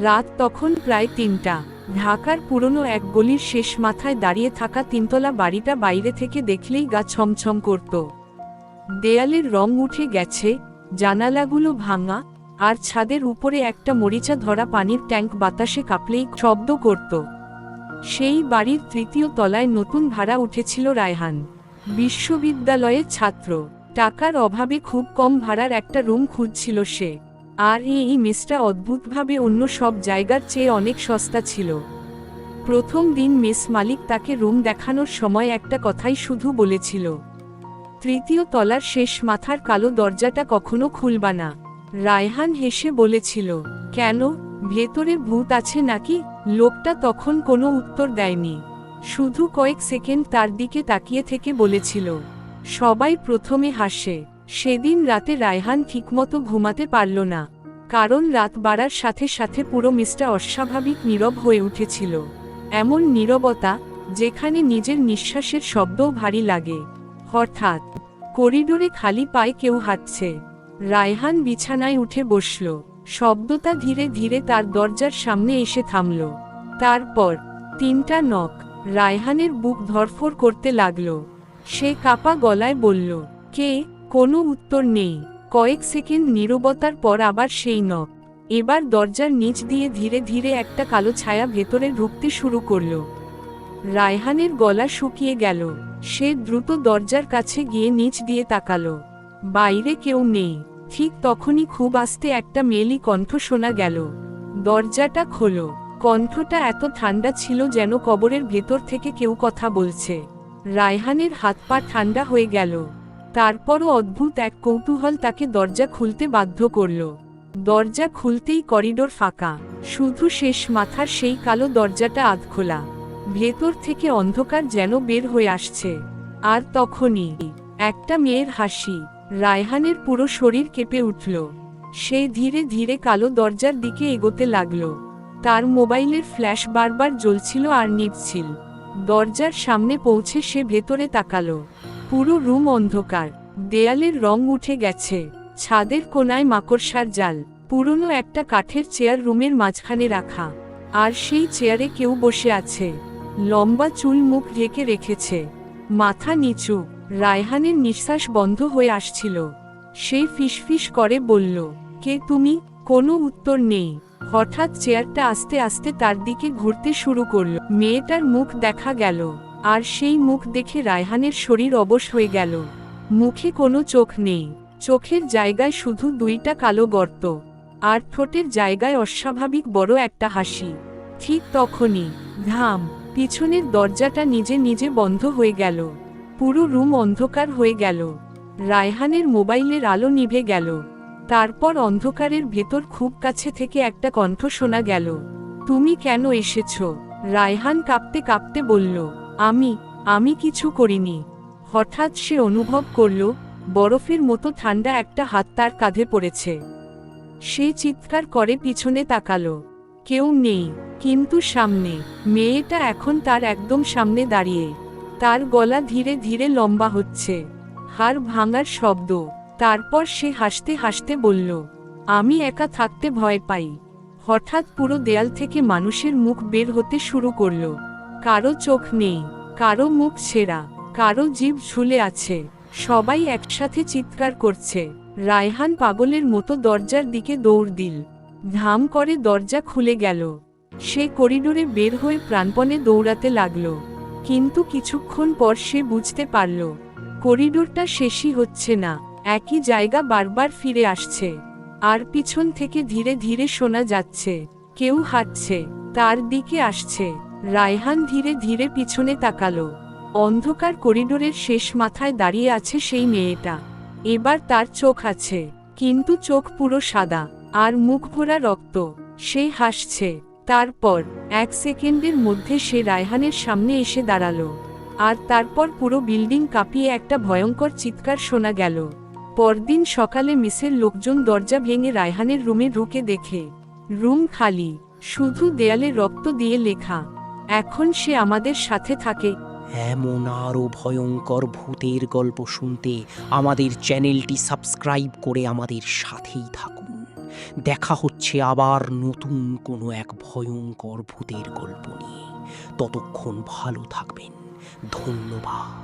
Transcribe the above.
রাত তখন প্রায় ৩টা। ঢাকার পুরনো এক গলির শেষ মাথায় দাঁড়িয়ে থাকা তিনতলা বাড়িটা বাইরে থেকে দেখলেই গা ছমছম করত। দেয়ালের রং উঠে গেছে, জানালাগুলো ভাঙা, আর ছাদের উপরে একটা মরিচা ধরা পানির ট্যাঙ্ক বাতাসে কাঁপলেই শব্দ করত। সেই বাড়ির ৩য় তলায় নতুন ভাড়া উঠেছিল রায়হান। বিশ্ববিদ্যালয়ের ছাত্র, টাকার অভাবে খুব কম ভাড়ার একটা রুম খুঁজছিল সে। আর এই মেসটা অদ্ভুতভাবে অন্য সব জায়গার চেয়ে অনেক সস্তা ছিল। প্রথম দিন মেস মালিক তাকে রুম দেখানোর সময় একটা কথাই শুধু বলেছিল, ৩য় তলার শেষ মাথার কালো দরজাটা কখনো খুলবা না। রায়হান হেসে বলেছিল, কেন, ভেতরে ভূত আছে নাকি? লোকটা তখন কোনো উত্তর দেয়নি, শুধু কয়েক সেকেন্ড তার দিকে তাকিয়ে থেকে বলেছিল। সবাই প্রথমে হাসে। সেদিন রাতে রায়হান ঠিকমতো ঘুমাতে পারল না, কারণ রাত বাড়ার সাথে সাথে পুরো মেসটা অস্বাভাবিক নীরব হয়ে উঠেছিল। এমন নীরবতা যেখানে নিজের নিঃশ্বাসের শব্দও ভারী লাগে। হঠাৎ করিডোরে খালি পায়ে কেউ হাঁটছে। রায়হান বিছানায় উঠে বসল। শব্দটা ধীরে ধীরে তার দরজার সামনে এসে থামল। তারপর ৩টা নক। রায়হানের বুক ধড়ফড় করতে লাগল। সে কাঁপা গলায় বলল, কে? কোনো উত্তর নেই। কয়েক সেকেন্ড নীরবতার পর আবার সেই নক। এবার দরজার নিচ দিয়ে ধীরে ধীরে একটা কালো ছায়া ভেতরে ঢুকতে শুরু করল। রায়হানের গলা শুকিয়ে গেল। সে দ্রুত দরজার কাছে গিয়ে নিচ দিয়ে তাকালো। বাইরে কেউ নেই। ঠিক তখনই খুব আস্তে একটা মেয়েলি কণ্ঠ শোনা গেল, দরজাটা খোলো। কণ্ঠটা এত ঠান্ডা ছিল যেন কবরের ভেতর থেকে কেউ কথা বলছে। রায়হানের হাত পা ঠান্ডা হয়ে গেল। তারপরও অদ্ভুত এক কৌতূহল তাকে দরজা খুলতে বাধ্য করল। দরজা খুলতেই করিডোর ফাঁকা, শুধু শেষ মাথার সেই কালো দরজাটা আধখোলা। ভেতর থেকে অন্ধকার যেন বের হয়ে আসছে। আর তখনই একটা মেয়ের হাসি। রায়হানের পুরো শরীর কেঁপে উঠল। সে ধীরে ধীরে কালো দরজার দিকে এগোতে লাগল। তার মোবাইলের ফ্ল্যাশ বারবার জ্বলছিল আর নিভছিল। দরজার সামনে পৌঁছে সে ভেতরে তাকালো। পুরো রুম অন্ধকার। দেয়ালের রং উঠে গেছে, ছাদের কোনায় মাকড়সার জাল। পুরনো একটা কাঠের চেয়ার রুমের মাঝখানে রাখা, আর সেই চেয়ারে কেউ বসে আছে। লম্বা চুল, মুখ ঢেকে রেখেছে, মাথা নিচু। রায়হানের নিঃশ্বাস বন্ধ হয়ে আসছিল। সে ফিসফিস করে বলল, কে তুমি? কোনো উত্তর নেই। হঠাৎ চেয়ারটা আস্তে আস্তে তার দিকে ঘুরতে শুরু করল। মেয়েটার মুখ দেখা গেল, আর সেই মুখ দেখে রায়হানের শরীর অবশ হয়ে গেল। মুখে কোনো চোখ নেই, চোখের জায়গায় শুধু 2টা কালো গর্ত, আর ঠোঁটের জায়গায় অস্বাভাবিক বড় একটা হাসি। ঠিক তখনই ধাম, পিছনের দরজাটা নিজে নিজে বন্ধ হয়ে গেল। পুরো রুম অন্ধকার হয়ে গেল। রায়হানের মোবাইলের আলো নিভে গেল। তারপর অন্ধকারের ভেতর খুব কাছে থেকে একটা কণ্ঠ শোনা গেল, তুমি কেন এসেছো? রায়হান কাঁপতে কাঁপতে বলল, আমি কিছু করিনি। হঠাৎ সে অনুভব করল বরফের মতো ঠান্ডা একটা হাত তার কাঁধে পড়েছে। সে চিৎকার করে পিছনে তাকালো। কেউ নেই, কিন্তু সামনে মেয়েটা এখন তার একদম সামনে দাঁড়িয়ে। তার গলা ধীরে ধীরে লম্বা হচ্ছে, হাড় ভাঙার শব্দ। তারপর সে হাসতে হাসতে বলল, আমি একা থাকতে ভয় পাই। হঠাৎ পুরো দেয়াল থেকে মানুষের মুখ বের হতে শুরু করল। কারো চোখ নেই, কারো মুখ ছেঁড়া, কারো জিভ ঝুলে আছে। সবাই একসাথে চিৎকার করছে। রায়হান পাগলের মতো দরজার দিকে দৌড় দিল। ধাম করে দরজা খুলে গেল। সে করিডোরে বের হয়ে প্রাণপণে দৌড়াতে লাগল। কিন্তু কিছুক্ষণ পর সে বুঝতে পারল করিডোরটা শেষই হচ্ছে না, একই জায়গা বারবার ফিরে আসছে। আর পিছন থেকে ধীরে ধীরে শোনা যাচ্ছে, কেউ হাঁটছে, তার দিকে আসছে। রায়হান ধীরে ধীরে পিছনে তাকালো। অন্ধকার করিডোরের শেষ মাথায় দাঁড়িয়ে আছে সেই মেয়েটা। এবার তার চোখ আছে, কিন্তু চোখ পুরো সাদা, আর মুখ ভরা রক্ত। সে হাসছে। তারপর 1 সেকেন্ডের মধ্যে সে রায়হানের সামনে এসে দাঁড়ালো। আর তারপর পুরো বিল্ডিং কাঁপিয়ে একটা ভয়ঙ্কর চিৎকার শোনা গেল। পরদিন সকালে মেসের লোকজন দরজা ভেঙে রায়হানের রুমে ঢুকে দেখে রুম খালি, শুধু দেয়ালে রক্ত দিয়ে লেখা, এখন সে আমাদের সাথে থাকে। এমন আরও ভয়ঙ্কর ভূতের গল্প শুনতে আমাদের চ্যানেলটি সাবস্ক্রাইব করে আমাদের সাথেই থাকুন। দেখা হচ্ছে আবার নতুন কোনো এক ভয়ঙ্কর ভূতের গল্প নিয়ে। ততক্ষণ ভালো থাকবেন। ধন্যবাদ।